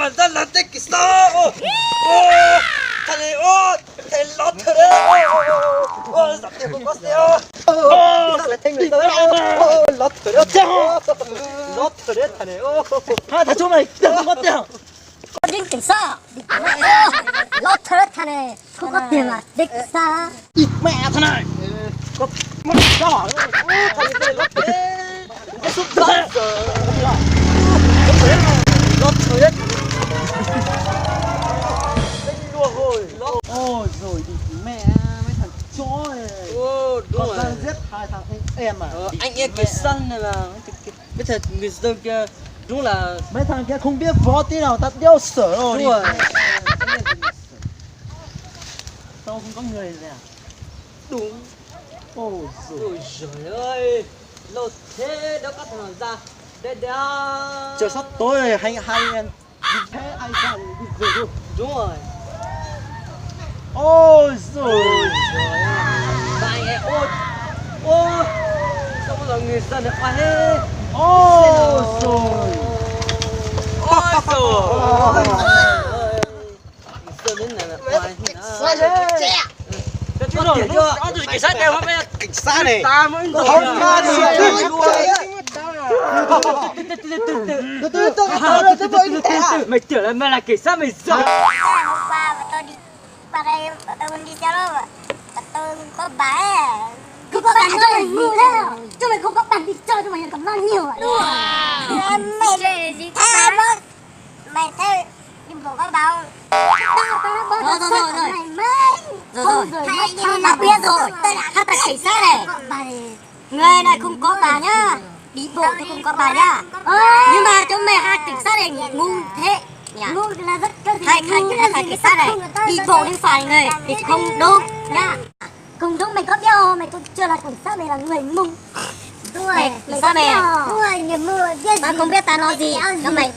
mà ra là thế kì sao thằng này thầy lót thở đấy giặc tiền không có xeo sao lại thành người tới lót thở đấy lót thở đấy thằng này hai thằng chúng mày tiền không có tiền. con đinh cảnh sát lót thở thằng này không có tiền à đinh cảnh sát Ít mẹ thằng này. Có mất đỏ. thằng này lót thở đấy Cái sút đấy. lót thở đấy đùa rồi Ôi rồi đi mẹ mấy thằng chó này. đúng Còn rồi đang giết hai thằng em à. anh em cái sân này là bây giờ người dân kia đúng là Mấy thằng kia không biết võ tí nào ta đeo sở rồi. đúng rồi Tao không có người gì à? đúng Ôi rồi. ôi trời ơi lâu thế đâu có thằng ra đây đó Trời sắp tối rồi hai em đi thế ai ra đi về luôn. đúng rồi Ôi rồi. và anh em ôi sao bây giờ người dân được qua hết Ôi rồi. ôi rồi người dân đến này là qua sai đấy có tiền chưa có gì cảnh sát đều không biết Cảnh sát này. ta mới Không ra được. mày tưởng là mày là cảnh sát mày sợ hôm qua tôi đi tôi đi xe đó và tôi có bài không có bạn cho mày ngu thế cho mày không có bạn đi chơi cho mày còn bao nhiêu à mày chơi gì có bạn mày thấy đi bộ có bao rồi tao biết rồi tôi là các cảnh sát này người này không có bà nhá đi bộ thì không có bà nhá nhưng mà chúng mày hai cảnh sát này ngu thế ngu là rất hai cảnh sát này đi bộ đến phải người thì không đúng nhá không đúng mày có biết không mày cũng chưa là cảnh sát mày là người mông đúng rồi mày sao mày đúng rồi người mưa tao không biết tao nói gì nhưng mày